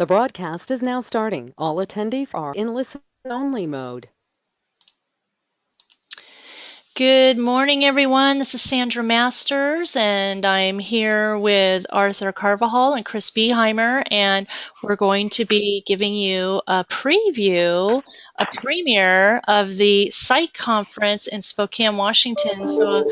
The broadcast is now starting. All attendees are in listen-only mode. Good morning, everyone. This is Sandra Masters, and I'm here with Arthur Carvajal and Chris Beheimer, and we're going to be giving you a preview, a premiere of the Psych Conference in Spokane, Washington. So,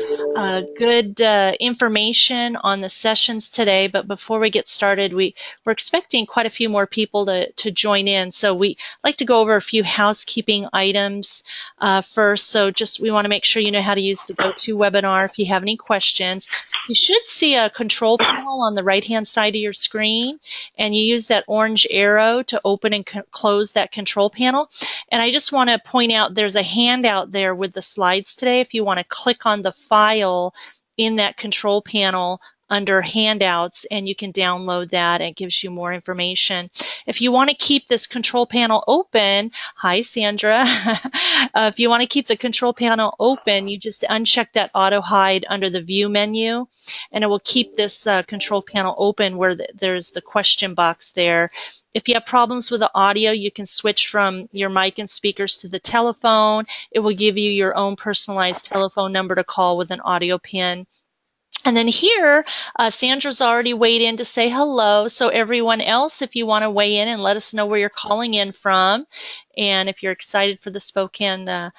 good information on the sessions today. But before we get started, we're expecting quite a few more people to join in. So we like to go over a few housekeeping items first. So we want to make sure you know how to use the GoToWebinar if you have any questions. You should see a control panel on the right-hand side of your screen, and you use that orange arrow to open and close that control panel. And I just want to point out there's a handout there with the slides today. If you want to click on the file in that control panel under handouts, and you can download that. It gives you more information. If you want to keep this control panel open, hi Sandra, if you want to keep the control panel open, you just uncheck that auto hide under the view menu, and it will keep this control panel open where there's the question box there. If you have problems with the audio, you can switch from your mic and speakers to the telephone. It will give you your own personalized telephone number to call with an audio pin. And then here, Sandra's already weighed in to say hello. So everyone else, if you want to weigh in and let us know where you're calling in from, and if you're excited for the Spokane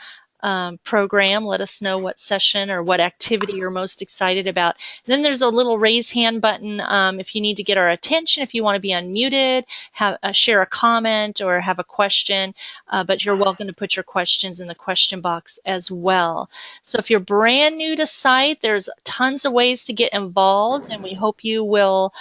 program, let us know what session or what activity you're most excited about. And then there's a little raise hand button if you need to get our attention, if you want to be unmuted, share a comment or have a question, but you're welcome to put your questions in the question box as well. So if you're brand new to site, there's tons of ways to get involved, and we hope you will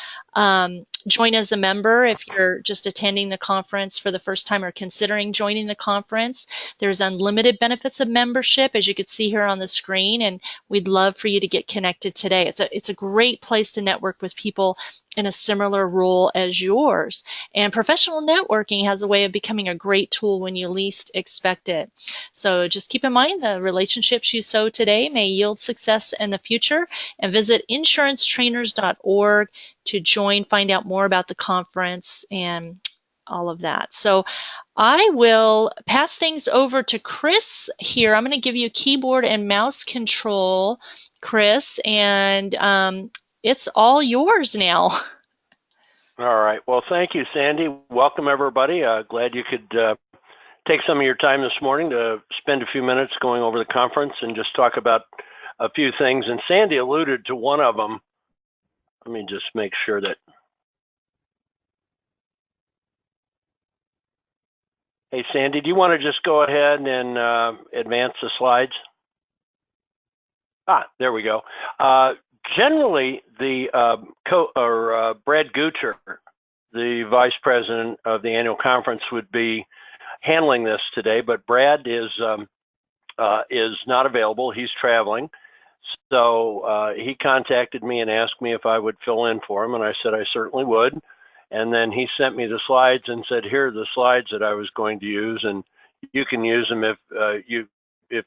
join as a member if you're just attending the conference for the first time or considering joining the conference. There's unlimited benefits of membership, as you can see here on the screen, and we'd love for you to get connected today. It's a great place to network with people in a similar role as yours. And professional networking has a way of becoming a great tool when you least expect it. So just keep in mind the relationships you sow today may yield success in the future, and visit insurancetrainers.org to join, find out more about the conference and all of that. So I will pass things over to Chris here. I'm going to give you keyboard and mouse control, Chris, and it's all yours now. All right. Well, thank you, Sandy. Welcome, everybody. Glad you could take some of your time this morning to spend a few minutes going over the conference and just talk about a few things. And Sandy alluded to one of them. Let me just make sure that. Hey, Sandy, do you want to just go ahead and advance the slides? There we go. Generally, the Brad Gucher, the vice president of the annual conference, would be handling this today, but Brad is not available. He's traveling. So he contacted me and asked me if I would fill in for him, and I said I certainly would. And then he sent me the slides and said, here are the slides that I was going to use, and you can use them if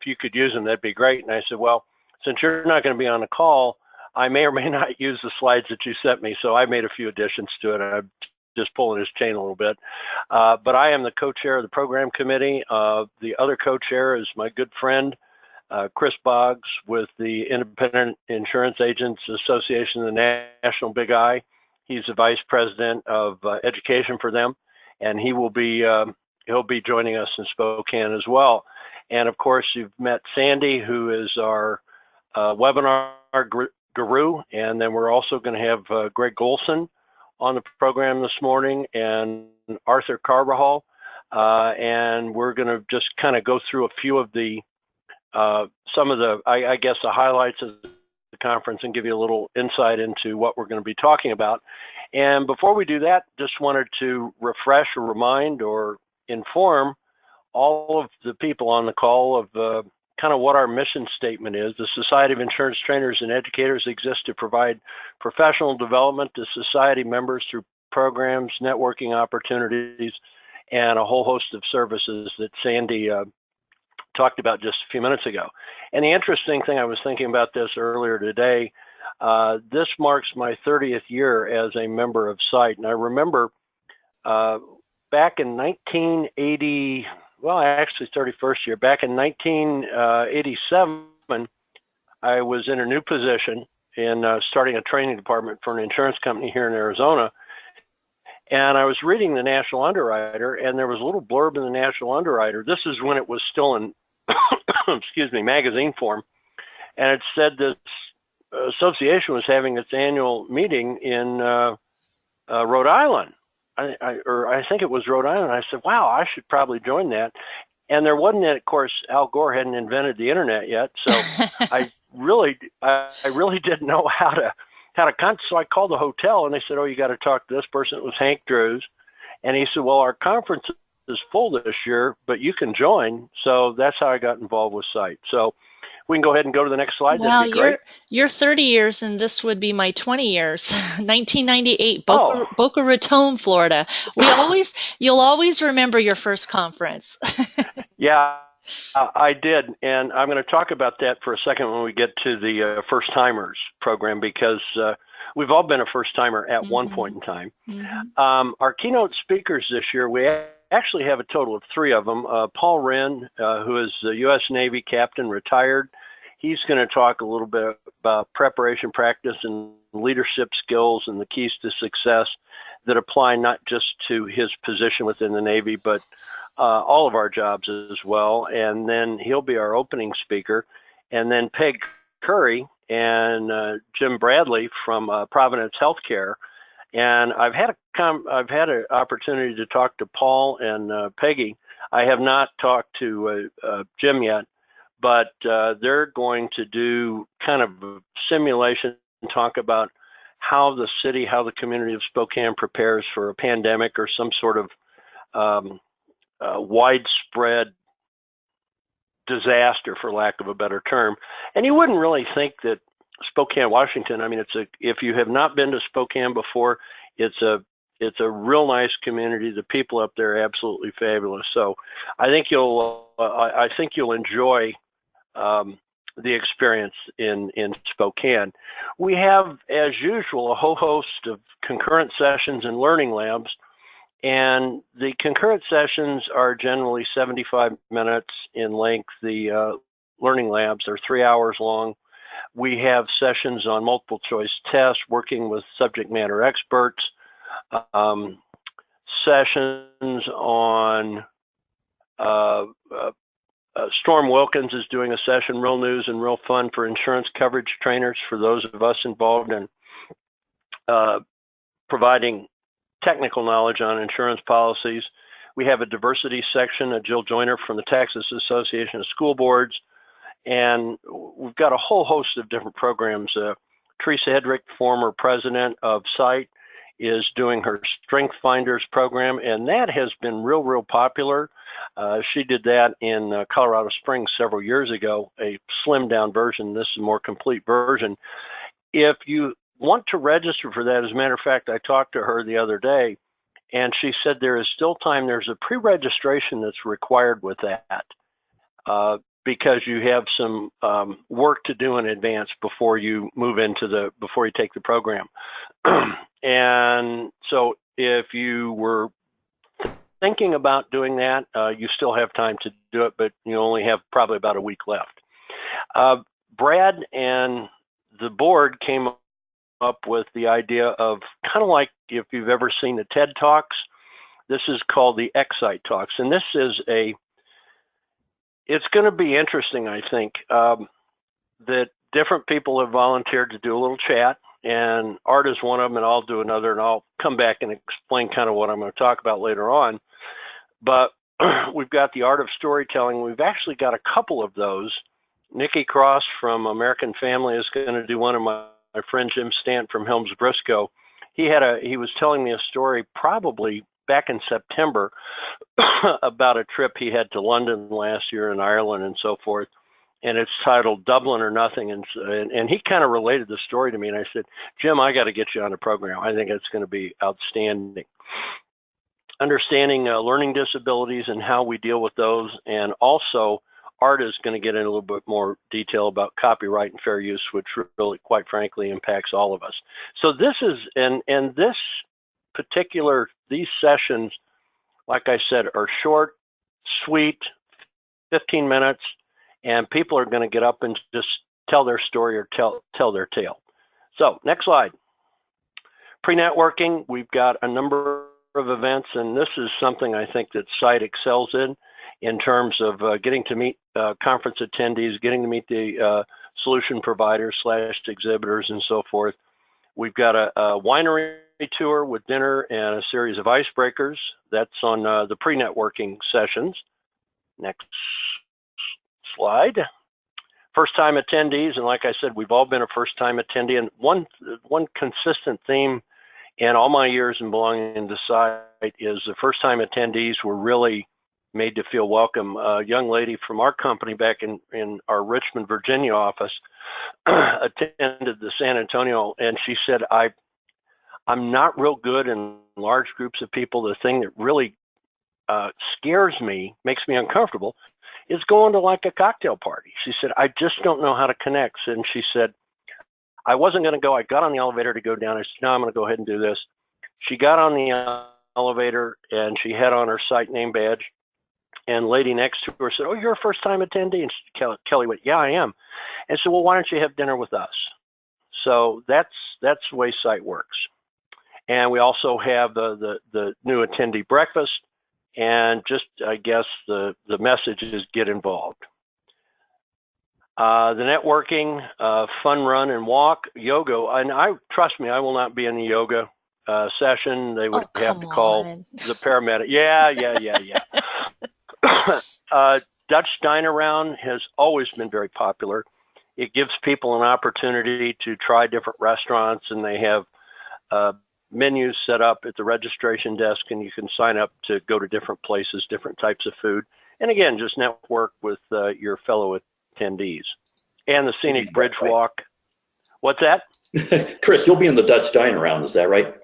you could use them, that'd be great. And I said, well, since you're not going to be on the call, I may or may not use the slides that you sent me. So I made a few additions to it. I'm just pulling his chain a little bit. But I am the co-chair of the program committee. The other co-chair is my good friend, Chris Boggs, with the Independent Insurance Agents Association of the National Big I. He's the vice president of education for them, and he'll be joining us in Spokane as well. And of course, you've met Sandy, who is our webinar guru, and then we're also going to have Greg Golson on the program this morning, and Arthur Carvajal, and we're going to just kind of go through a few of the some of the I guess the highlights of the conference and give you a little insight into what we're going to be talking about. And before we do that, just wanted to refresh or remind or inform all of the people on the call of kind of what our mission statement is. The Society of Insurance Trainers and Educators exists to provide professional development to society members through programs, networking opportunities, and a whole host of services that Sandy talked about just a few minutes ago. And the interesting thing, I was thinking about this earlier today, this marks my 30th year as a member of SITE. And I remember back in 1980, well, actually 31st year, back in 1987, I was in a new position in starting a training department for an insurance company here in Arizona. And I was reading the National Underwriter, and there was a little blurb in the National Underwriter. This is when it was still in, excuse me, magazine form. And it said this association was having its annual meeting in Rhode Island. I think it was Rhode Island. I said, wow, I should probably join that. And there wasn't, of course, Al Gore hadn't invented the internet yet. So I really didn't know how to so I called the hotel and they said, oh, you got to talk to this person. It was Hank Drews. And he said, well, our conference is full this year, but you can join. So that's how I got involved with SITE. So we can go ahead and go to the next slide. Wow, that'd be great. you're 30 years and this would be my 20 years. 1998, Boca Raton, Florida. You'll always remember your first conference. Yeah, I did, and I'm going to talk about that for a second when we get to the First Timers program, because we've all been a first timer at one point in time. Our keynote speakers this year, we actually have a total of 3 of them. Paul Wren, who is the U.S. Navy captain, retired. He's going to talk a little bit about preparation, practice, and leadership skills and the keys to success that apply not just to his position within the Navy, but all of our jobs as well. And then he'll be our opening speaker. And then Peg Curry and Jim Bradley from Providence Healthcare. And I've had an opportunity to talk to Paul and Peggy. I have not talked to Jim yet, but they're going to do kind of a simulation and talk about how the city, how the community of Spokane prepares for a pandemic or some sort of widespread disaster, for lack of a better term. And you wouldn't really think that Spokane, Washington, I mean, if you have not been to Spokane before, it's a real nice community. The people up there are absolutely fabulous. So I think you'll enjoy the experience in Spokane. We have, as usual, a whole host of concurrent sessions and learning labs. And the concurrent sessions are generally 75 minutes in length. The learning labs are 3 hours long. We have sessions on multiple choice tests, working with subject matter experts, sessions on Storm Wilkins is doing a session, Real News and Real Fun for insurance coverage trainers, for those of us involved in providing technical knowledge on insurance policies. We have a diversity section, Jill Joyner from the Texas Association of School Boards, and we've got a whole host of different programs. Teresa Hedrick, former president of SITE, is doing her Strength Finders program, and that has been real popular. She did that in Colorado Springs several years ago, a slimmed down version. This is a more complete version. If you want to register for that, as a matter of fact, I talked to her the other day, and she said there is still time. There's a pre-registration that's required with that because you have some work to do in advance before you before you take the program. And so if you were thinking about doing that, you still have time to do it, but you only have probably about a week left. Brad and the board came up with the idea of kind of like, if you've ever seen the TED Talks, this is called the Excite Talks. And this is it's going to be interesting, I think, that different people have volunteered to do a little chat, and Art is one of them, and I'll do another, and I'll come back and explain kind of what I'm going to talk about later on. But we've got the art of storytelling. We've actually got a couple of those. Nikki Cross from American Family is going to do one, of my friend Jim Stant from Helms Briscoe. He was telling me a story probably back in September about a trip he had to London last year and Ireland and so forth. And it's titled Dublin or Nothing. And he kind of related the story to me. And I said, Jim, I got to get you on the program. I think it's going to be outstanding. Understanding learning disabilities and how we deal with those. And also, Art is going to get in a little bit more detail about copyright and fair use, which really, quite frankly, impacts all of us. So this is, and this these sessions, like I said, are short, sweet, 15 minutes, and people are going to get up and just tell their story or tell their tale. So next slide. Pre-networking, we've got a number of events, and this is something I think that SITE excels in terms of getting to meet conference attendees, getting to meet the solution providers / exhibitors and so forth. We've got a winery tour with dinner and a series of icebreakers. That's on the pre-networking sessions. Next slide. First-time attendees, and like I said, we've all been a first-time attendee. And one consistent theme in all my years in belonging to SITE is the first-time attendees were really made to feel welcome. A young lady from our company back in our Richmond, Virginia office attended the San Antonio, and she said, I'm not real good in large groups of people. The thing that really scares me, makes me uncomfortable, is going to like a cocktail party. She said, I just don't know how to connect. And she said, I wasn't going to go. I got on the elevator to go down. I said, no, I'm going to go ahead and do this. She got on the elevator and she had on her SITE name badge. And lady next to her said, oh, you're a first-time attendee? And Kelly went, yeah, I am. And said, well, why don't you have dinner with us? So that's the way SITE works. And we also have the new attendee breakfast. And just, I guess, the message is get involved. The networking, fun run and walk, yoga. And trust me, I will not be in the yoga session. They would have to call the paramedic. Yeah. Dutch Dine Around has always been very popular. It gives people an opportunity to try different restaurants, and they have menus set up at the registration desk, and you can sign up to go to different places, different types of food. And again, just network with your fellow attendees. And the scenic bridge walk. What's that? Chris, you'll be in the Dutch Dine Around, is that right?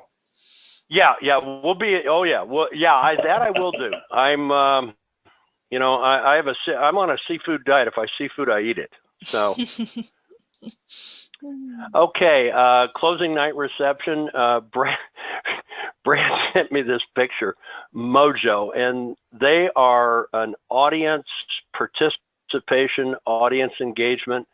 Yeah, we'll be. Oh yeah, well, yeah, that I will do. I'm, I'm on a seafood diet. If I see food, I eat it. So. Okay, closing night reception. Brad sent me this picture, Mojo, and they are an audience participation, audience engagement.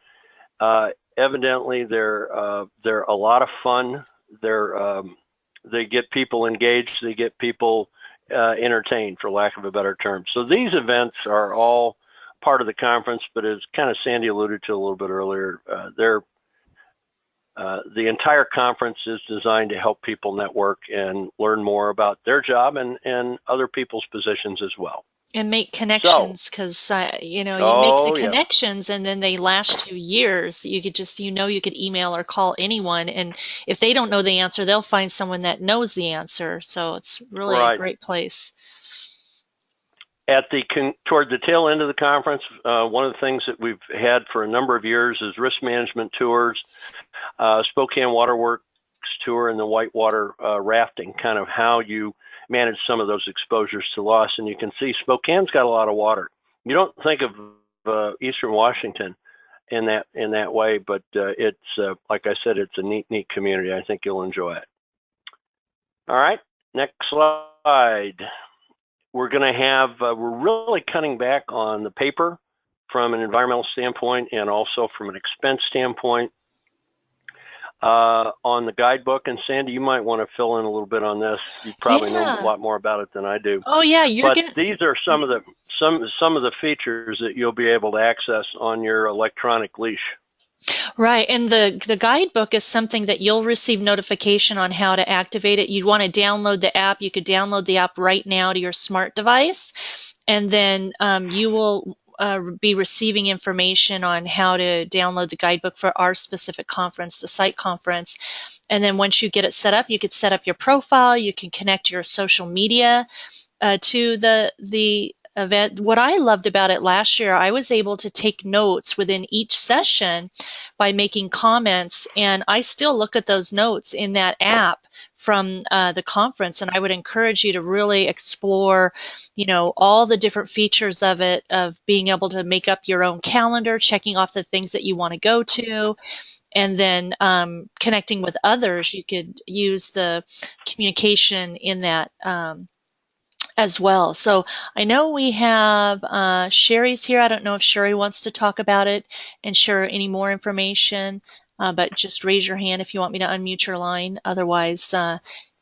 Evidently, they're a lot of fun. They get people engaged. They get people entertained, for lack of a better term. So these events are all part of the conference, but as kind of Sandy alluded to a little bit earlier, the entire conference is designed to help people network and learn more about their job and other people's positions as well. And make connections, because you make the connections and then they last you years. You could just, you could email or call anyone, and if they don't know the answer, they'll find someone that knows the answer. So it's really a great place. Toward the tail end of the conference, one of the things that we've had for a number of years is risk management tours, Spokane Waterworks tour, and the whitewater rafting, kind of how you manage some of those exposures to loss. And you can see Spokane's got a lot of water. You don't think of Eastern Washington in that way, but it's like I said, it's a neat community. I think you'll enjoy it. All right, next slide. We're going to have, we're really cutting back on the paper from an environmental standpoint and also from an expense standpoint on the guidebook. And Sandy, you might want to fill in a little bit on this. You probably know a lot more about it than I do. Oh yeah, these are some of the features that you'll be able to access on your electronic leash. Right, and the guidebook is something that you'll receive notification on how to activate it. You'd want to download the app. You could download the app right now to your smart device, and then you will be receiving information on how to download the guidebook for our specific conference, the SITE conference. And then once you get it set up, you could set up your profile. You can connect your social media to the event. What I loved about it last year, I was able to take notes within each session by making comments, and I still look at those notes in that app from the conference, and I would encourage you to really explore, all the different features of it, of being able to make up your own calendar, checking off the things that you want to go to, and then connecting with others. You could use the communication in that as well. So I know we have Sherry's here. I don't know if Sherry wants to talk about it and share any more information, but just raise your hand if you want me to unmute your line. Otherwise,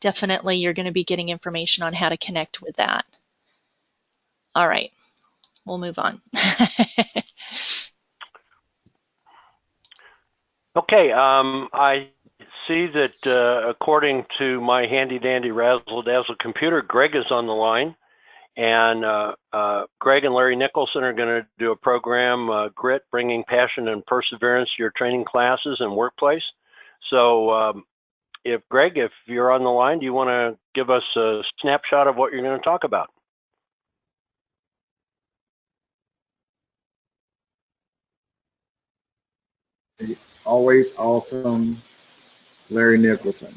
definitely you're going to be getting information on how to connect with that. All right, we'll move on. Okay, I see that according to my handy dandy razzle dazzle computer, Greg is on the line, and Greg and Larry Nicholson are going to do a program, Grit, Bringing Passion and Perseverance to Your Training Classes and Workplace. So if Greg, if you're on the line, do you want to give us a snapshot of what you're going to talk about? Always awesome, Larry Nicholson.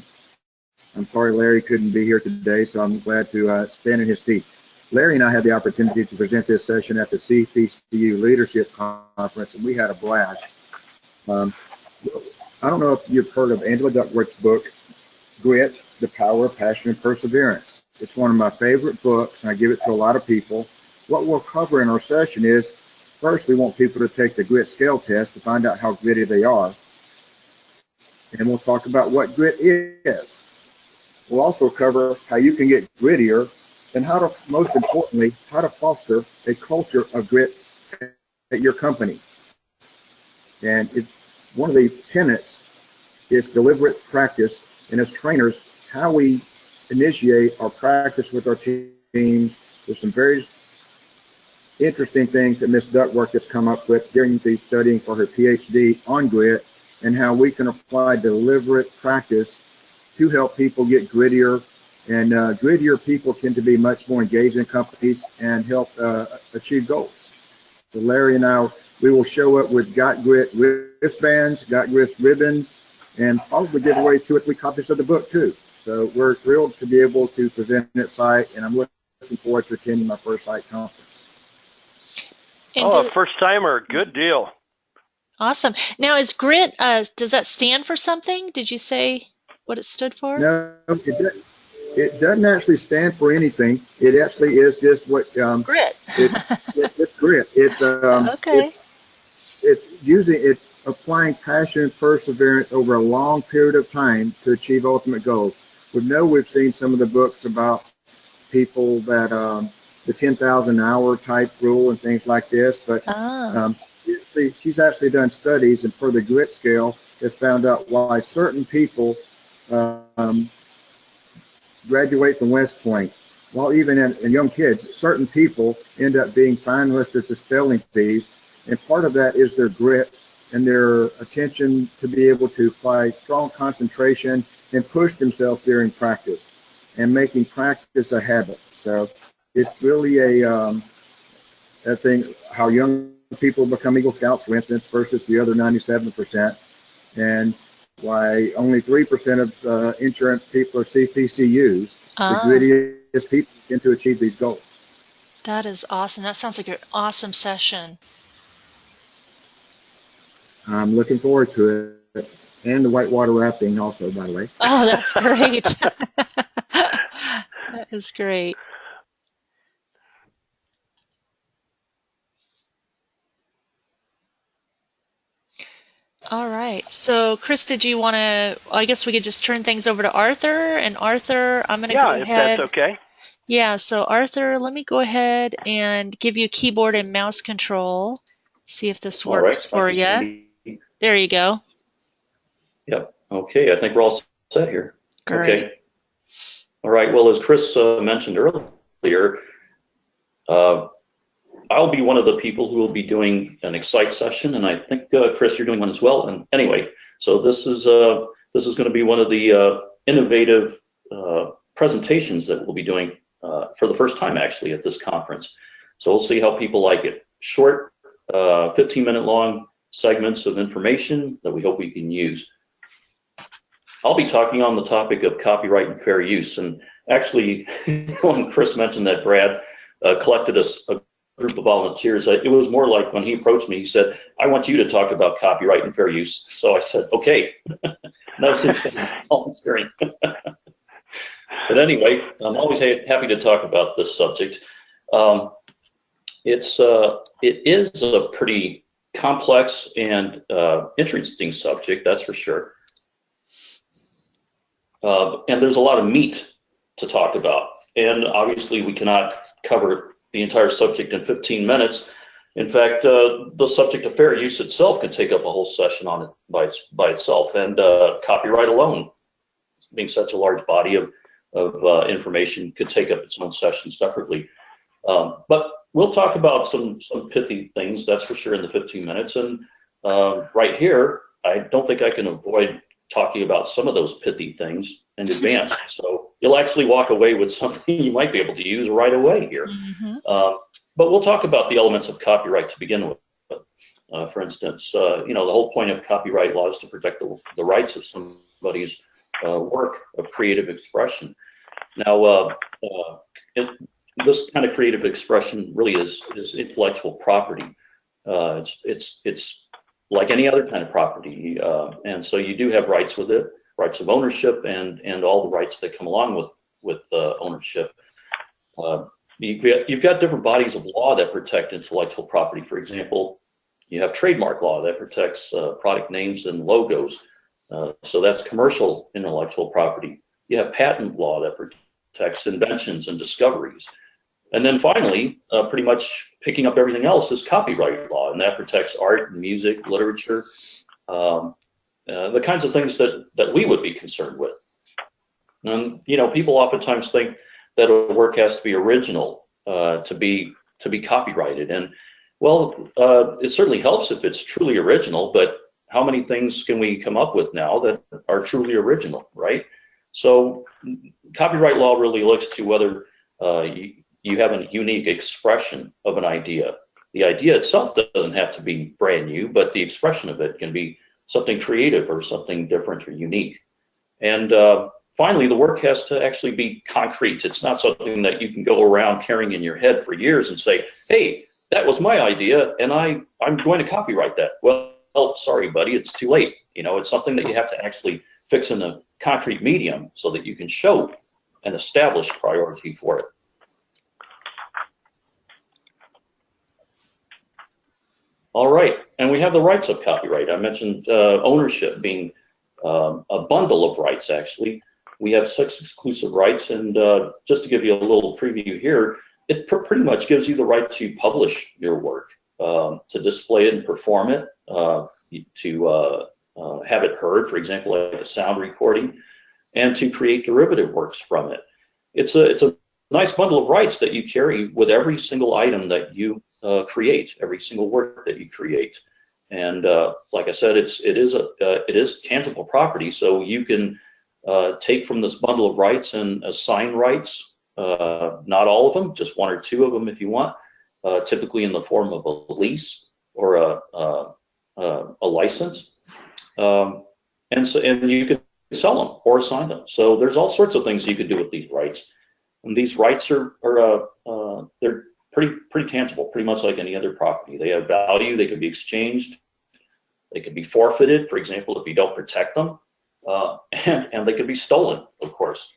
I'm sorry Larry couldn't be here today, so I'm glad to stand in his seat. Larry and I had the opportunity to present this session at the CPCU Leadership Conference, and we had a blast. I don't know if you've heard of Angela Duckworth's book, Grit, The Power of Passion and Perseverance. It's one of my favorite books, and I give it to a lot of people. What we'll cover in our session is, first, we want people to take the grit scale test to find out how gritty they are. And we'll talk about what grit is. We'll also cover how you can get grittier and how to, most importantly, how to foster a culture of grit at your company. And it's one of the tenets is deliberate practice. And as trainers, how we initiate our practice with our teams. There's some very interesting things that Ms. Duckworth has come up with during the studying for her PhD on grit, and how we can apply deliberate practice to help people get grittier. And grittier people tend to be much more engaged in companies and help achieve goals. So Larry and I, we will show up with Got Grit wristbands, Got Grit ribbons, and probably give away 2 or 3 copies of the book too. So we're thrilled to be able to present at site, and I'm looking forward to attending my first site conference. Oh, a first timer, good deal. Awesome. Now, is grit, does that stand for something? Did you say what it stood for? No, it doesn't actually stand for anything. It actually is just what grit. It's grit. It's okay. It's applying passion and perseverance over a long period of time to achieve ultimate goals. We've seen some of the books about people that the 10,000 hour type rule and things like this, but she's actually done studies, and for the grit scale, has found out why certain people graduate from West Point, while even in young kids, certain people end up being finalists at the spelling bees, and part of that is their grit and their attention to be able to apply strong concentration and push themselves during practice and making practice a habit. So it's really a thing, how young people become Eagle Scouts, for instance, versus the other 97%, and why only 3% of insurance people are CPCUs. The grittiest people tend to achieve these goals. That is awesome. That sounds like an awesome session. I'm looking forward to it. And the whitewater rafting also, by the way. Oh, that's great. That is great. All right. So, Chris, did you want to, I guess we could just turn things over to Arthur. And Arthur, I'm going to go ahead. Yeah, if that's okay. Yeah, so Arthur, let me go ahead and give you keyboard and mouse control. See if this works for you. There you go. Yep. Okay, I think we're all set here. Great. Okay. All right. Well, as Chris mentioned earlier, I'll be one of the people who will be doing an Excite session, and I think Chris, you're doing one as well. And anyway, so this is going to be one of the innovative presentations that we'll be doing for the first time actually at this conference. So we'll see how people like it. Short, 15-minute long segments of information that we hope we can use. I'll be talking on the topic of copyright and fair use. And actually, when Chris mentioned that Brad collected a group of volunteers, it was more like when he approached me, he said, "I want you to talk about copyright and fair use." So I said, "Okay." No sense in volunteering. But anyway, I'm always happy to talk about this subject. It is a pretty complex and interesting subject, that's for sure. And there's a lot of meat to talk about. And obviously we cannot cover the entire subject in 15 minutes. In fact, the subject of fair use itself can take up a whole session on it by itself. And copyright alone, being such a large body of information, could take up its own session separately. But we'll talk about some pithy things, that's for sure, in the 15 minutes. And right here, I don't think I can avoid talking about some of those pithy things in advance. So you'll actually walk away with something you might be able to use right away here. But we'll talk about the elements of copyright to begin with. For instance, the whole point of copyright law is to protect the rights of somebody's work of creative expression. Now, this kind of creative expression really is intellectual property. It's like any other kind of property, and so you do have rights with it, rights of ownership, and all the rights that come along with ownership. You've got different bodies of law that protect intellectual property. For example, you have trademark law that protects product names and logos. So that's commercial intellectual property. You have patent law that protects inventions and discoveries. And then finally, pretty much picking up everything else is copyright law, and that protects art, music, literature, the kinds of things that we would be concerned with. And people oftentimes think that a work has to be original to be copyrighted. And well, it certainly helps if it's truly original, but how many things can we come up with now that are truly original, right? So copyright law really looks to whether you have a unique expression of an idea. The idea itself doesn't have to be brand new, but the expression of it can be something creative or something different or unique. And finally, the work has to actually be concrete. It's not something that you can go around carrying in your head for years and say, "Hey, that was my idea, and I'm going to copyright that." Well, sorry, buddy, it's too late. It's something that you have to actually fix in a concrete medium so that you can show an established priority for it. All right, and we have the rights of copyright. I mentioned ownership being a bundle of rights, actually. We have 6 exclusive rights, and just to give you a little preview here, it pretty much gives you the right to publish your work, to display it and perform it, to have it heard, for example, like a sound recording, and to create derivative works from it. It's a nice bundle of rights that you carry with every single item that you create, every single work that you create. And like I said, it is tangible property, so you can take from this bundle of rights and assign rights. Not all of them, just 1 or 2 of them if you want, typically in the form of a lease or a license, and you can sell them or assign them. So there's all sorts of things you can do with these rights, and these rights are they're pretty tangible, pretty much like any other property. They have value. They can be exchanged. They can be forfeited, for example, if you don't protect them, and they can be stolen, of course.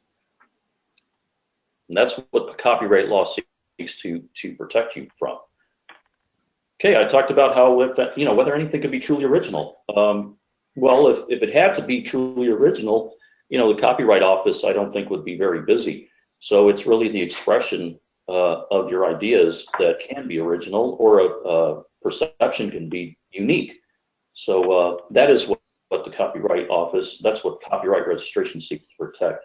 And that's what the copyright law seeks to protect you from. Okay, I talked about how whether anything can be truly original. Well, if it had to be truly original, the Copyright Office I don't think would be very busy. So it's really the expression of your ideas that can be original, or a perception can be unique. So that is what the Copyright Office, that's what copyright registration seeks to protect.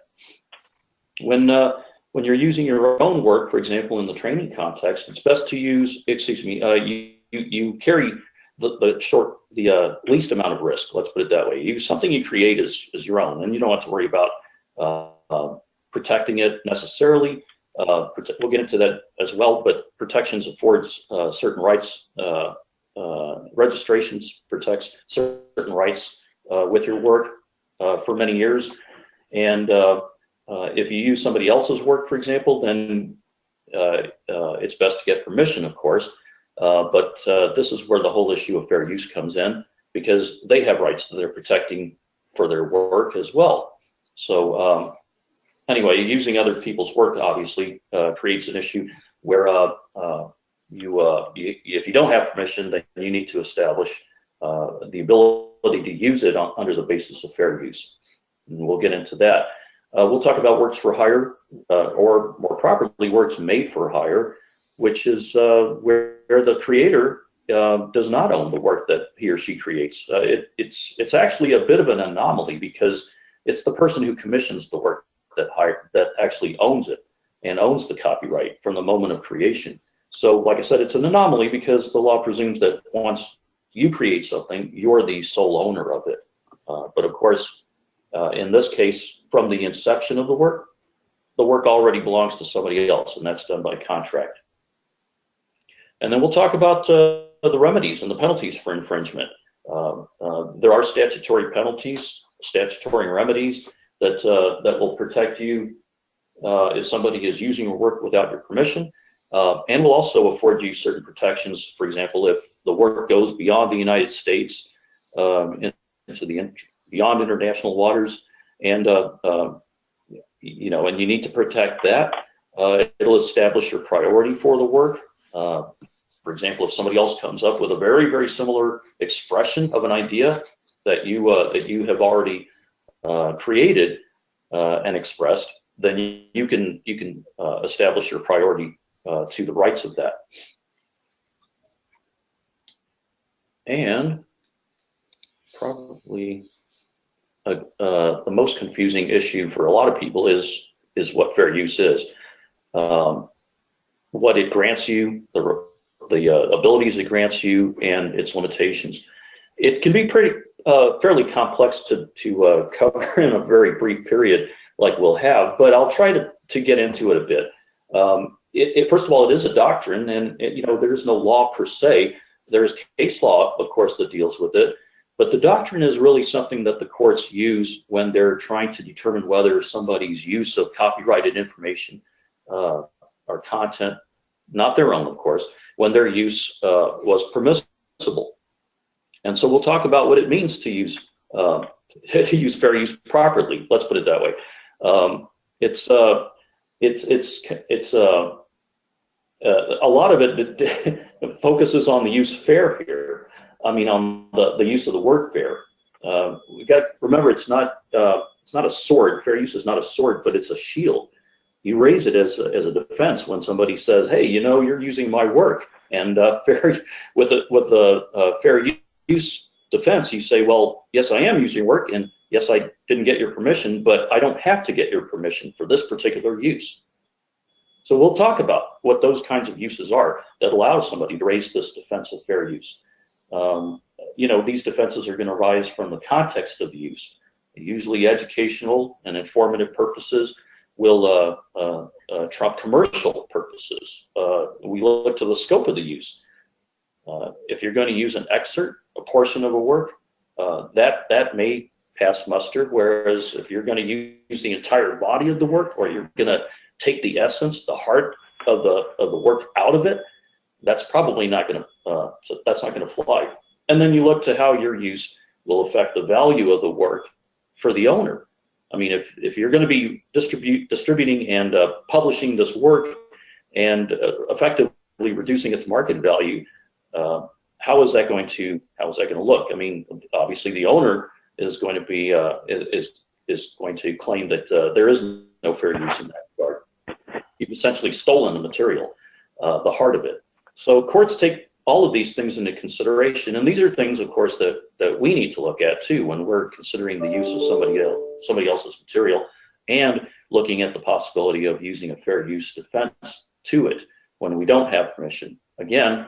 When you're using your own work, for example, in the training context, it's best to use, you carry the least amount of risk. Let's put it that way. Something you create is your own, and you don't have to worry about protecting it necessarily. We'll get into that as well, but protections affords certain rights. Registrations protects certain rights with your work. for many years. And if you use somebody else's work, for example, then it's best to get permission, of course. But this is where the whole issue of fair use comes in, because they have rights that they're protecting for their work as well. So anyway, using other people's work obviously creates an issue where if you don't have permission, then you need to establish the ability to use it under the basis of fair use. And we'll get into that. We'll talk about works for hire, or more properly, works made for hire, which is where the creator does not own the work that he or she creates. It's actually a bit of an anomaly, because it's the person who commissions the work that actually owns it and owns the copyright from the moment of creation. So, like I said, it's an anomaly because the law presumes that once you create something, you're the sole owner of it. But of course, in this case, from the inception of the work already belongs to somebody else, and that's done by contract. And then we'll talk about the remedies and the penalties for infringement. There are statutory penalties, statutory remedies that will protect you if somebody is using your work without your permission, and will also afford you certain protections. For example, if the work goes beyond the United States beyond international waters, and and you need to protect that, it'll establish your priority for the work. For example, if somebody else comes up with a very, very similar expression of an idea that you have already created and expressed, then you can establish your priority to the rights of that. And probably the most confusing issue for a lot of people is what fair use is, what it grants you, the abilities it grants you, and its limitations. It can be fairly complex to cover in a very brief period like we'll have, but I'll try to get into it a bit. First of all, it is a doctrine, and there is no law per se. There is case law, of course, that deals with it, but the doctrine is really something that the courts use when they're trying to determine whether somebody's use of copyrighted information or content, not their own, of course, when their use was permissible. And so we'll talk about what it means to use fair use properly. Let's put it that way. A lot of it focuses on the use fair here. I mean, on the use of the word fair. We got to remember, it's not a sword. Fair use is not a sword, but it's a shield. You raise it as a defense when somebody says, "Hey, you're using my work," and with a fair use defense, you say, "Well, yes, I am using your work, and yes, I didn't get your permission, but I don't have to get your permission for this particular use." So we'll talk about what those kinds of uses are that allow somebody to raise this defense of fair use. These defenses are going to arise from the context of the use. Usually educational and informative purposes will trump commercial purposes. We look to the scope of the use. If you're going to use an excerpt, a portion of a work, that may pass muster, whereas if you're going to use the entire body of the work, or you're going to take the essence, the heart of the work out of it, that's probably not going to fly. And then you look to how your use will affect the value of the work for the owner. I mean, if you're going to be distributing and publishing this work and effectively reducing its market value, how is that going to look? I mean, obviously the owner is going to be is going to claim that there is no fair use in that regard. You've essentially stolen the material, the heart of it. So courts take all of these things into consideration, and these are things, of course, that we need to look at too when we're considering the use of somebody else's material and looking at the possibility of using a fair use defense to it when we don't have permission. Again,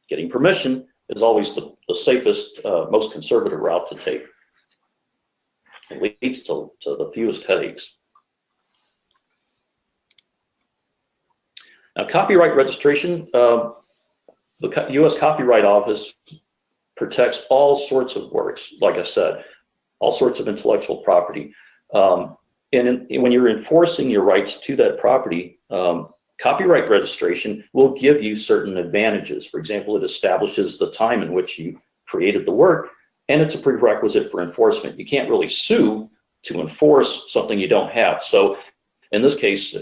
getting permission is always the safest, most conservative route to take. It leads to the fewest headaches. Now, copyright registration, the U.S. Copyright Office protects all sorts of works, like I said. all sorts of intellectual property. When you're enforcing your rights to that property, copyright registration will give you certain advantages. For example, it establishes the time in which you created the work, and it's a prerequisite for enforcement. You can't really sue to enforce something you don't have. So in this case,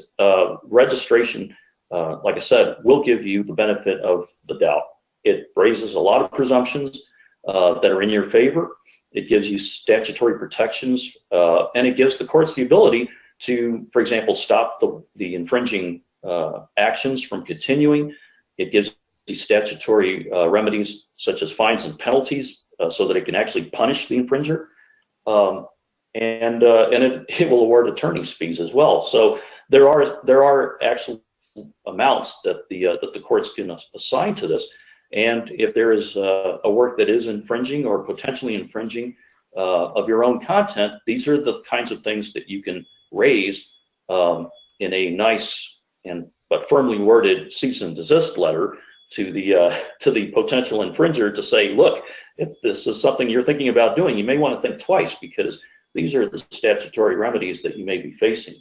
registration, like I said, will give you the benefit of the doubt. It raises a lot of presumptions that are in your favor. It gives you statutory protections, and it gives the courts the ability to, for example, stop the infringing actions from continuing. It gives you statutory remedies such as fines and penalties so that it can actually punish the infringer. And it will award attorney's fees as well. So there are actual amounts that the courts can assign to this. And if there is a work that is infringing or potentially infringing of your own content, these are the kinds of things that you can raise in a nice but firmly worded cease and desist letter to the potential infringer to say, look, if this is something you're thinking about doing, you may want to think twice, because these are the statutory remedies that you may be facing.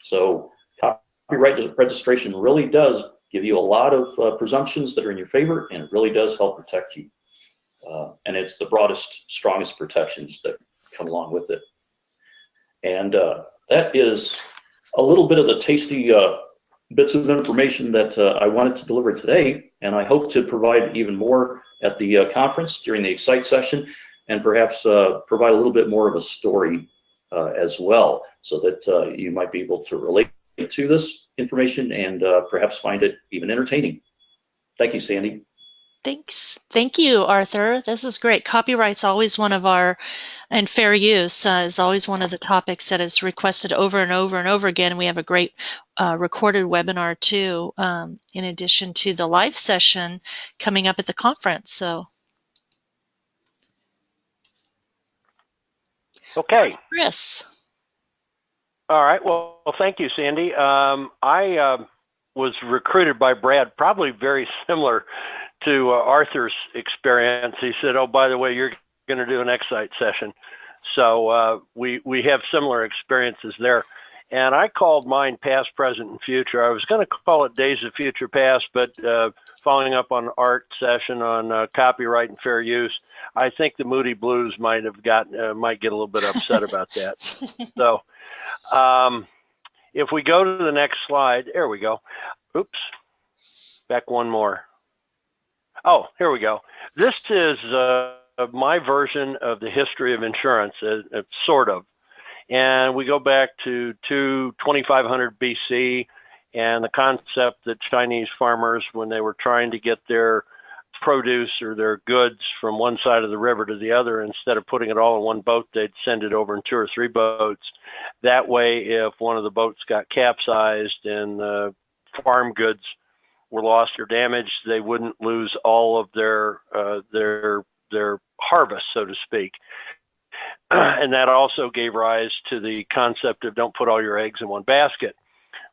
So copyright registration really does give you a lot of presumptions that are in your favor, and it really does help protect you. And it's the broadest, strongest protections that come along with it. And that is a little bit of the tasty bits of information that I wanted to deliver today, and I hope to provide even more at the conference during the Excite session, and perhaps provide a little bit more of a story as well, so that you might be able to relate to this information and perhaps find it even entertaining. Thank you, Sandy. Thanks. Thank you, Arthur. This is great. Copyright's always one of our, and fair use is always one of the topics that is requested over and over and over again. We have a great recorded webinar too, in addition to the live session coming up at the conference. So, okay, Chris. All right. Well, thank you, Sandy. I was recruited by Brad, probably very similar to Arthur's experience. He said, "Oh, by the way, you're going to do an Excite session." So we have similar experiences there. And I called mine Past, Present, and Future. I was going to call it Days of Future Past, but following up on Art's session on copyright and fair use, I think the Moody Blues might get a little bit upset about that. So if we go to the next slide, there we go. Oops, back one more. Oh, here we go. This is my version of the history of insurance, sort of. And we go back to 2500 BC and the concept that Chinese farmers, when they were trying to get their produce or their goods from one side of the river to the other, instead of putting it all in one boat, they'd send it over in 2 or 3 boats. That way, if one of the boats got capsized and the farm goods were lost or damaged, they wouldn't lose all of their harvest, so to speak. And that also gave rise to the concept of don't put all your eggs in one basket.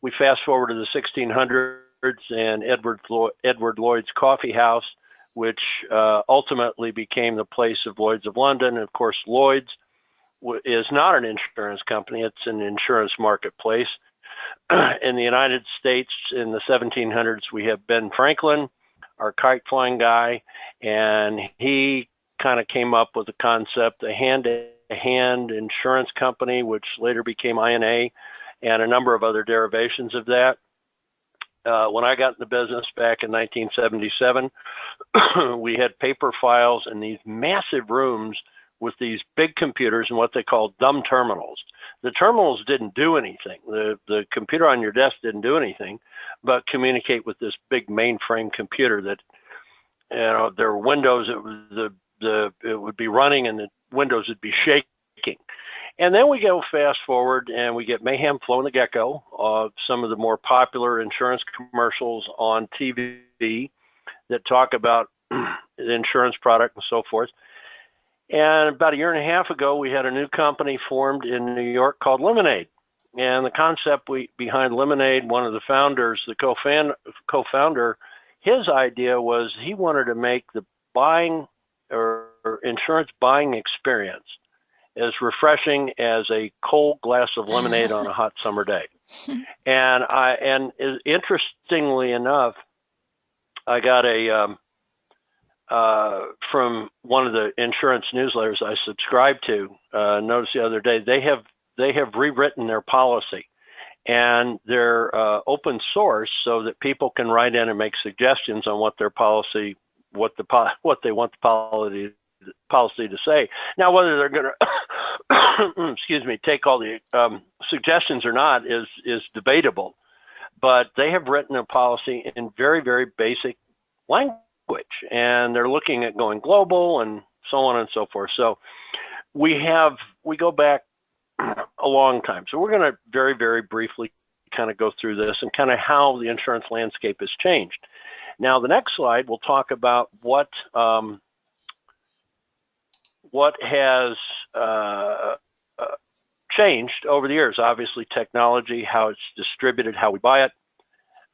We fast forward to the 1600s and Edward Lloyd's Coffee House, which ultimately became the place of Lloyd's of London. And of course, Lloyd's is not an insurance company, it's an insurance marketplace. In the United States in the 1700s, we have Ben Franklin, our kite flying guy, and he kind of came up with the concept, a hand-to-hand insurance company, which later became INA, and a number of other derivations of that. When I got in the business back in 1977, we had paper files in these massive rooms with these big computers and what they called dumb terminals. The terminals didn't do anything. The computer on your desk didn't do anything but communicate with this big mainframe computer that, you know, there were windows, it would be running and the windows would be shaking. And then we go fast forward and we get Mayhem, Flo and the Gecko, some of the more popular insurance commercials on TV that talk about the insurance product and so forth. And about a year and a half ago, we had a new company formed in New York called Lemonade. And the concept behind Lemonade, one of the founders, the co-founder, his idea was he wanted to make the buying or insurance buying experience as refreshing as a cold glass of lemonade on a hot summer day. And interestingly enough, I got from one of the insurance newsletters I subscribe to, noticed the other day, they have rewritten their policy, and they're open source so that people can write in and make suggestions on what their policy, what they want the policy to say. Now, whether they're going to, excuse me, take all the suggestions or not is debatable, but they have written a policy in very, very basic language, and they're looking at going global and so on and so forth. So we go back a long time. So we're going to very, very briefly kind of go through this and kind of how the insurance landscape has changed. Now, the next slide will talk about what has changed over the years. Obviously, technology, how it's distributed, how we buy it,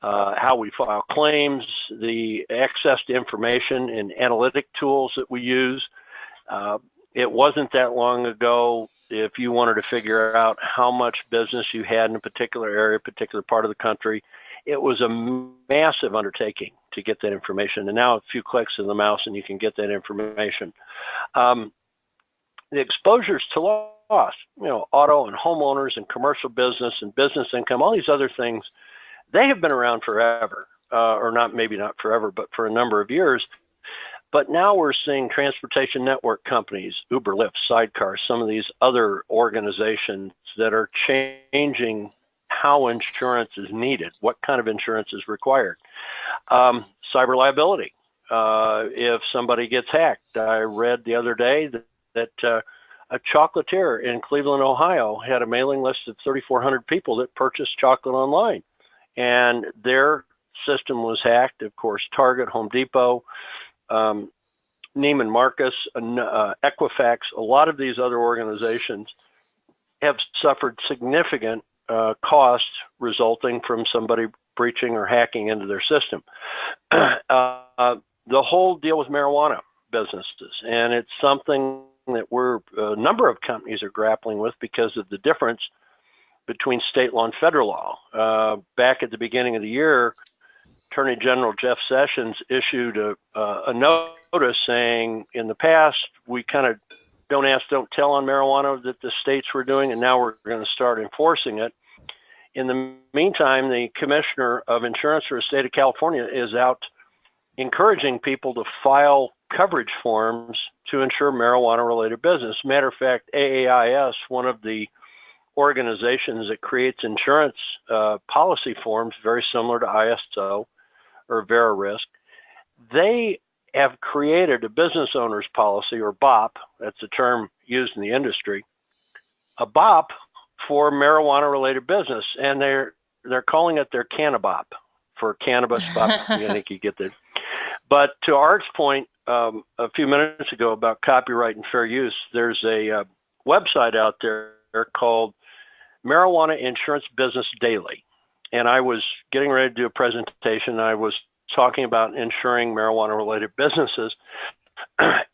how we file claims, the access to information and analytic tools that we use. It wasn't that long ago, if you wanted to figure out how much business you had in a particular area, particular part of the country, it was a massive undertaking to get that information. And now a few clicks of the mouse and you can get that information. The exposures to loss, auto and homeowners and commercial business and business income, all these other things, they have been around forever, or maybe not forever, but for a number of years. But now we're seeing transportation network companies, Uber, Lyft, Sidecar, some of these other organizations that are changing how insurance is needed, what kind of insurance is required. Cyber liability. If somebody gets hacked, I read the other day that a chocolatier in Cleveland, Ohio had a mailing list of 3,400 people that purchased chocolate online, and their system was hacked. Of course, Target, Home Depot, Neiman Marcus, Equifax, a lot of these other organizations have suffered significant costs resulting from somebody breaching or hacking into their system. The whole deal with marijuana businesses, and it's something that a number of companies are grappling with because of the difference between state law and federal law. Back at the beginning of the year, Attorney General Jeff Sessions issued a notice saying, in the past, we kind of don't ask, don't tell on marijuana that the states were doing, and now we're going to start enforcing it. In the meantime, the Commissioner of Insurance for the state of California is out encouraging people to file coverage forms to insure marijuana-related business. Matter of fact, AAIS, one of the organizations that creates insurance policy forms very similar to ISO or VeriRisk, they have created a business owner's policy, or BOP, that's a term used in the industry, a BOP for marijuana-related business, and they're calling it their Cannabop for cannabis BOP. I think you get that. But to Art's point a few minutes ago about copyright and fair use, there's a website out there called Marijuana Insurance Business Daily. And I was getting ready to do a presentation. I was talking about insuring marijuana-related businesses,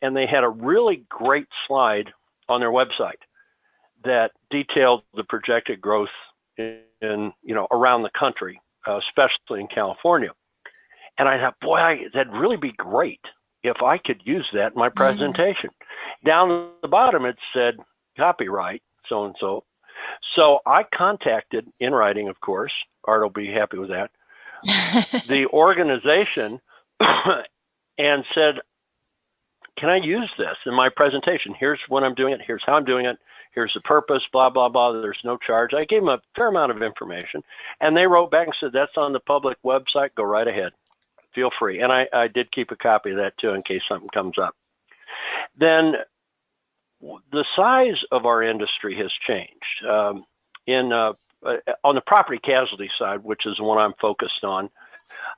and they had a really great slide on their website that detailed the projected growth in around the country, especially in California. And I thought, boy, that'd really be great if I could use that in my presentation. Down at the bottom, it said copyright, so-and-so. So I contacted, in writing, of course, Art will be happy with that, the organization and said, can I use this in my presentation? Here's when I'm doing it. Here's how I'm doing it. Here's the purpose, blah, blah, blah. There's no charge. I gave them a fair amount of information. And they wrote back and said, that's on the public website. Go right ahead. Feel free. And I did keep a copy of that, too, in case something comes up. Then the size of our industry has changed. On the property casualty side, which is the one I'm focused on,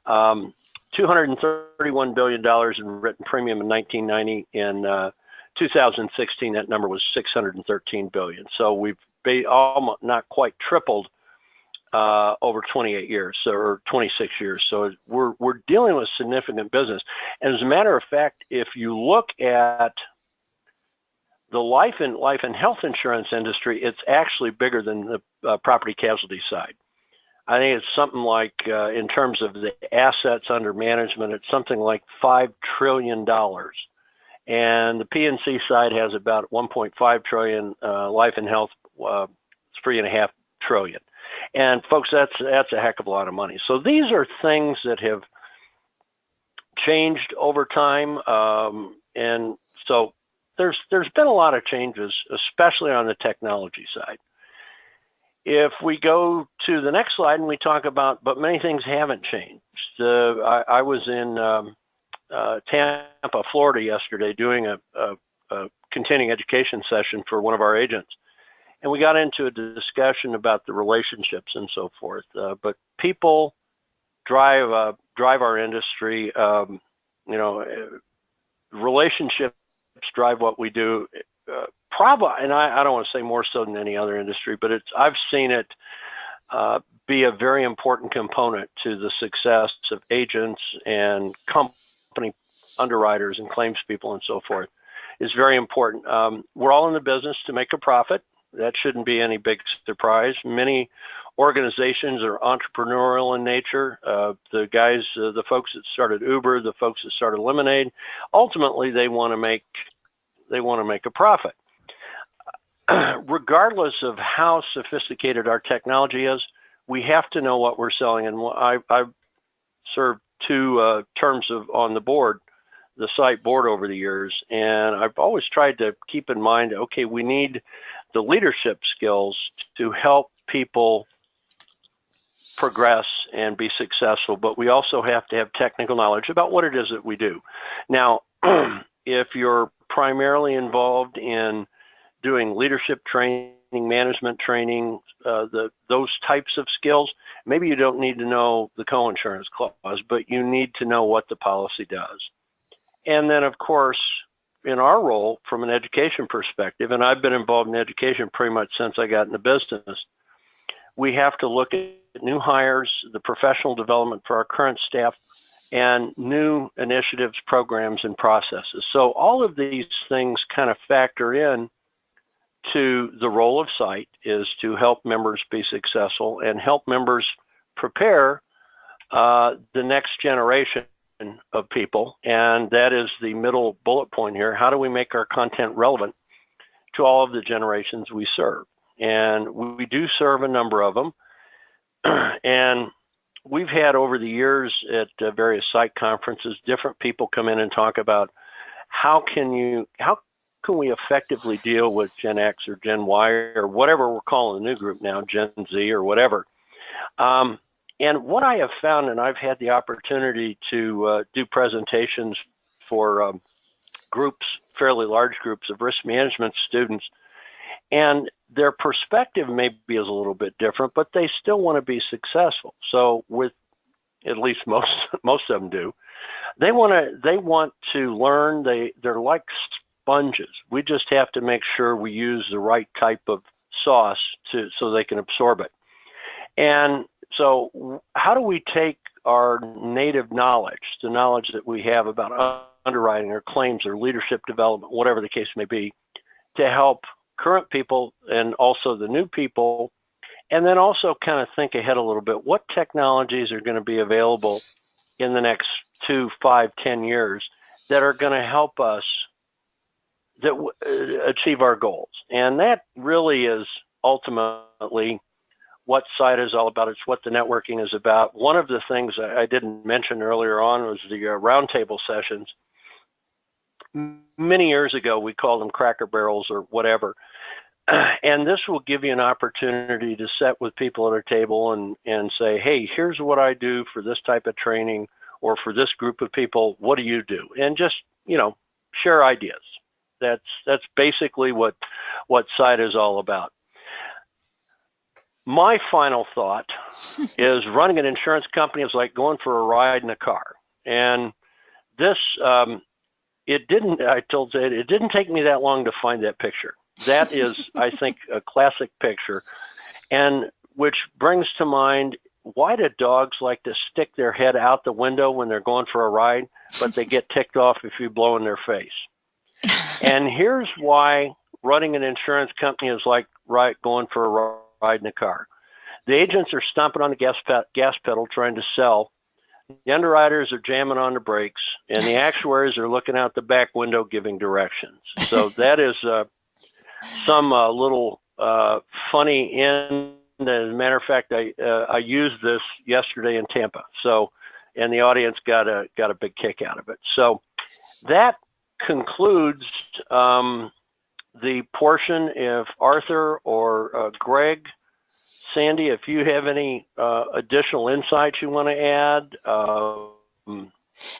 $231 billion in written premium in 1990. In 2016, that number was $613 billion. So we've almost not quite tripled over 28 years, or 26 years. So we're dealing with significant business. And as a matter of fact, if you look at the life and health insurance industry, it's actually bigger than the property casualty side. I think it's something like, in terms of the assets under management, it's something like $5 trillion. And the P&C side has about 1.5 trillion, life and health, 3.5 trillion. And folks, that's a heck of a lot of money. So these are things that have changed over time. And so there's been a lot of changes, especially on the technology side. If we go to the next slide and we talk about, but many things haven't changed. I was in Tampa, Florida yesterday doing a continuing education session for one of our agents. And we got into a discussion about the relationships and so forth. But people drive our industry. Relationships drive what we do. Probably, and I don't want to say more so than any other industry, but I've seen it be a very important component to the success of agents and company underwriters and claims people and so forth. Is very important. We're all in the business to make a profit. That shouldn't be any big surprise. Many organizations are entrepreneurial in nature. The folks that started Uber, the folks that started Lemonade, ultimately they want to make a profit. Regardless of how sophisticated our technology is, we have to know what we're selling. And I've served two terms on the board, the site board over the years, and I've always tried to keep in mind, okay, we need the leadership skills to help people progress and be successful, but we also have to have technical knowledge about what it is that we do. Now, if you're primarily involved in doing leadership training, management training, those types of skills, maybe you don't need to know the co-insurance clause, but you need to know what the policy does. And then, of course, in our role from an education perspective, and I've been involved in education pretty much since I got in the business, we have to look at new hires, the professional development for our current staff, and new initiatives, programs, and processes. So all of these things kind of factor in to the role of site, is to help members be successful and help members prepare the next generation of people. And that is the middle bullet point here. How do we make our content relevant to all of the generations we serve? And we do serve a number of them. And we've had over the years at various site conferences, different people come in and talk about how can we effectively deal with Gen X or Gen Y or whatever we're calling the new group now, Gen Z or whatever. And what I have found, and I've had the opportunity to do presentations for groups, fairly large groups of risk management students, and their perspective maybe is a little bit different, but they still want to be successful. So with, at least most of them do, they want to learn. They're like sponges. We just have to make sure we use the right type of sauce so they can absorb it. And so how do we take our native knowledge, the knowledge that we have about underwriting or claims or leadership development, whatever the case may be, to help current people and also the new people, and then also kind of think ahead a little bit. What technologies are going to be available in the next 2, 5, 10 years that are going to help us achieve our goals? And that really is ultimately what site is all about. It's what the networking is about. One of the things I didn't mention earlier on was the roundtable sessions. Many years ago, we called them Cracker Barrels or whatever. And this will give you an opportunity to sit with people at a table and say, hey, here's what I do for this type of training, or for this group of people, what do you do? And just, share ideas. That's basically what site is all about. My final thought is running an insurance company is like going for a ride in a car. And this, it didn't take me that long to find that picture. That is, I think, a classic picture, and which brings to mind, why do dogs like to stick their head out the window when they're going for a ride, but they get ticked off if you blow in their face? And here's why running an insurance company is like going for a ride in a car. The agents are stomping on the gas pedal trying to sell. The underwriters are jamming on the brakes, and the actuaries are looking out the back window giving directions. So that is some little funny end. As a matter of fact, I used this yesterday in Tampa. So, and the audience got a big kick out of it. So that concludes the portion. If Arthur or Greg, Sandy, if you have any additional insights you want to add.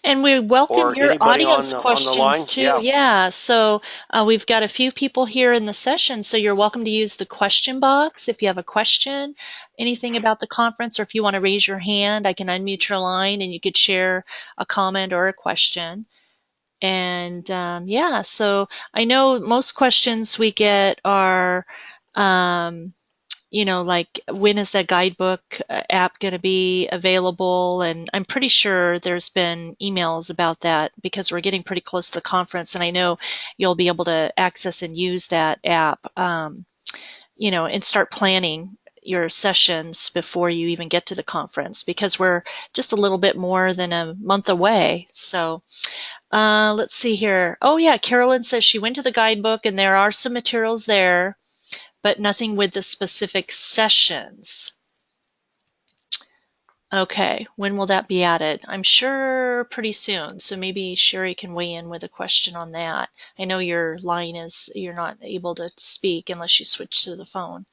And we welcome your audience on questions too. Yeah. So we've got a few people here in the session, so you're welcome to use the question box if you have a question, anything about the conference, or if you want to raise your hand, I can unmute your line and you could share a comment or a question. And yeah, so I know most questions we get are, you know, like, when is that guidebook app going to be available? And I'm pretty sure there's been emails about that because we're getting pretty close to the conference, and I know you'll be able to access and use that app, you know, and start planning your sessions before you even get to the conference, because we're just a little bit more than a month away. So let's see here. Oh yeah, Carolyn says she went to the guidebook and there are some materials there, but nothing with the specific sessions. Okay, when will that be added? I'm sure pretty soon, so maybe Sherry can weigh in with a question on that. I know your line is, you're not able to speak unless you switch to the phone.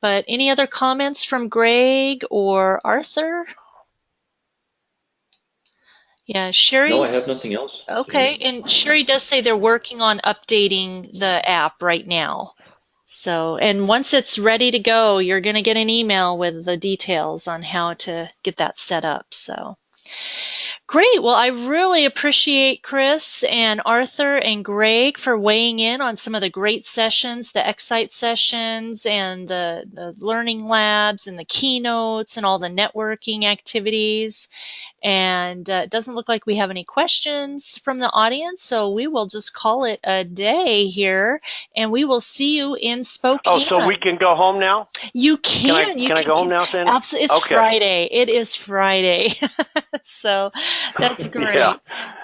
But any other comments from Greg or Arthur? Yeah, Sherry. No, I have nothing else. Okay, and Sherry does say they're working on updating the app right now. So, and once it's ready to go, you're going to get an email with the details on how to get that set up. So, great. Well, I really appreciate Chris and Arthur and Greg for weighing in on some of the great sessions, the Excite sessions and the learning labs and the keynotes and all the networking activities. And it doesn't look like we have any questions from the audience, so we will just call it a day here, and we will see you in Spokane. Oh, so we can go home now? You can. Can I go home now, Sandy? Absolutely. It's okay. Friday. It is Friday. So that's great. Yeah.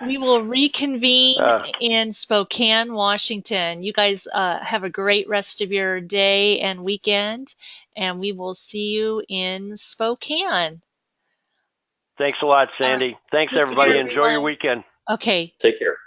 We will reconvene in Spokane, Washington. You guys have a great rest of your day and weekend, and we will see you in Spokane. Thanks a lot, Sandy. Thanks, everybody. Enjoy your weekend. Okay. Take care.